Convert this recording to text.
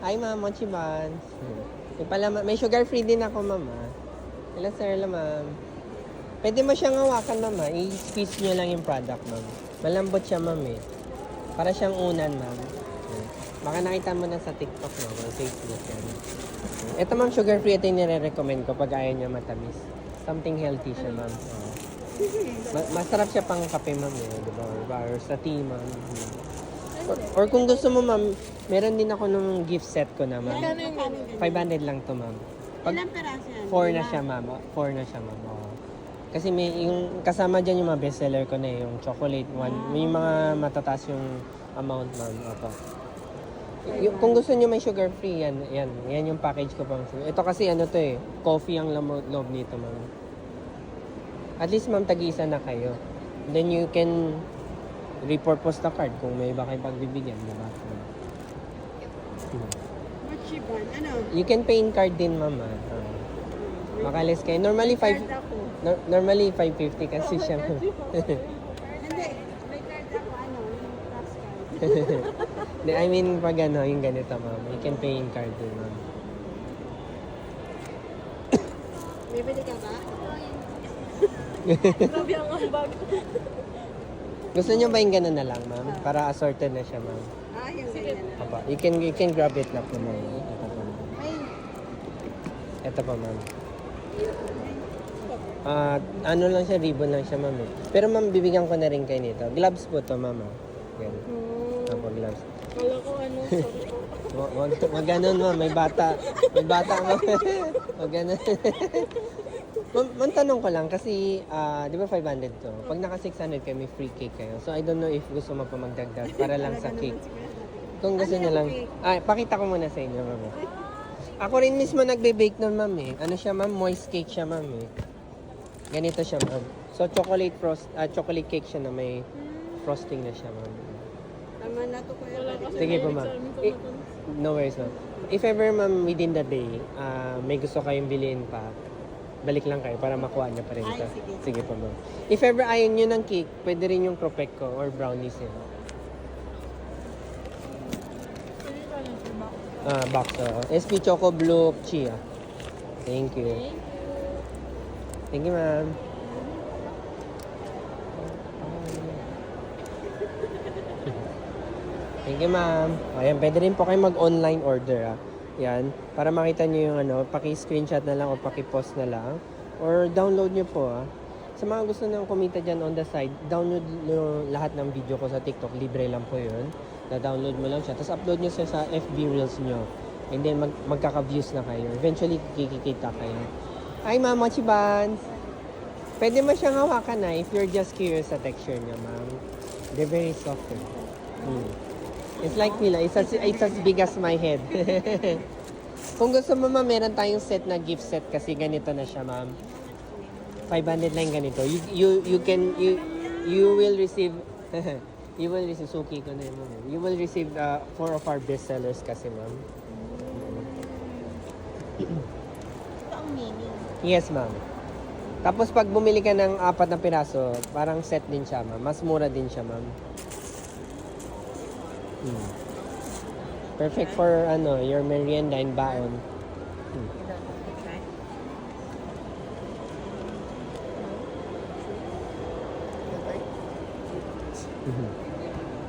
Hi, ma'am. Mochi buns. Yung pala, may sugar-free din ako, ma'am. Ilan sir lang, ma'am? Pwede mo siyang hawakan, ma'am. I-squeeze nyo lang yung product, ma'am. Malambot siya, ma'am, eh. Para siyang unan, ma'am. Baka nakita mo na sa TikTok, no? Or Facebook, yan. Ito, ma'am, sugar-free. Ito yung nire-recommend ko pag ayaw niya matamis. Something healthy siya, ma'am. Masarap siya pang kape, ma'am, eh. Diba? Or sa tea, ma'am. Or kung gusto mo, ma'am, meron din ako nung gift set ko na, ma'am. 500 lang to, ma'am. Ilang peraso yan? 4 na siya, ma'am. 4 na siya, ma'am. Oo. Kasi may yung kasama diyan yung mga bestseller ko na yung chocolate one. May mga matataas yung amount, ma'am. Opo. Kung gusto niyo may sugar free, yan yung package ko pang sugar. Ito kasi ano to eh, coffee ang loob nito, ma'am. At least, ma'am, tag-isa na kayo. Then you can repurpose the card kung may iba kayo pagbibigyan, diba? Mochi bun. Ano? You can pay in card din, ma'am. Makalis kayo. Normally, normally 550 kasi siya. Hindi. May card ako, ano, yung tax card. I mean, pag ano, yung ganito, ma'am. You can pay in card din, ma'am. Bibili ka ba? Grabe ang ambag. Gusto niyo ba yung gano'n na lang, ma'am? Para assorted na siya, ma'am. Yung ganyan na. Papa, you can grab it na po, ma'am. Ito po, ma'am. Ay, Ito po, ma'am. Ano lang siya, ribbon lang siya, ma'am. Pero, ma'am, bibigyan ko na rin kayo nito. Gloves po to, ma'am. Yan. Opo, gloves. Kala ko ano, sorry po. Wag ganun, ma'am. May bata. May bata, ma'am. Wag ganun. Ma'am, tanong ko lang kasi, di ba 500 to? Pag naka 600 kayo, may free cake kayo. So, I don't know if gusto mo pa magdagdag para lang sa cake. Kung gusto niyo lang. Pakita ko muna sa inyo, ma'am. Ako rin mismo nagbe-bake nun, ma'am, eh. Ano siya, ma'am? Moist cake siya, ma'am, eh. Ganito siya, ma'am. So, chocolate cake siya na may frosting na siya, ma'am. tama na to kuya. Wala kasi Sige po, mahilig ma'am. sa amin sa matamis. No worries, ma'am. If ever, ma'am, within the day, may gusto kayong bilhin pa, balik lang kayo para makuha niya pa rin ito. Sige po, ma'am. If ever ayaw nyo ng cake, pwede rin yung Propecco or brownies yun. Sige ka lang, sir, bakit? Box. SP Choco Blue Chia. Thank you. Thank you, ma'am. Thank you, ma'am. Ayan, pwede rin po kayo mag-online order, Yan. Para makita nyo yung ano, paki-screenshot na lang o paki-post na lang. Or download nyo po, Sa mga gusto nang kumita dyan on the side, download nyo lahat ng video ko sa TikTok. Libre lang po yun. Na-download mo lang siya. Tapos upload nyo siya sa FB Reels nyo. And then magkaka-views na kayo. Eventually, kikikita kayo. Hi, ma'am. Mochi buns. Pwede mo siyang hawakan na if you're just curious sa texture niya, ma'am. They're very soft. It's like nila. It's as big as my head. Kung gusto mo, ma'am, meron tayong set na gift set kasi ganito na siya, ma'am. 500 lang ganito. You will receive you will receive suki ko na yun, ma'am. You will receive 4 of our best sellers kasi, ma'am. Ito ang mini. Yes, ma'am. Tapos pag bumili ka ng 4 na piraso, parang set din siya, ma'am. Mas mura din siya, ma'am. Perfect for your merienda and baon. Okay.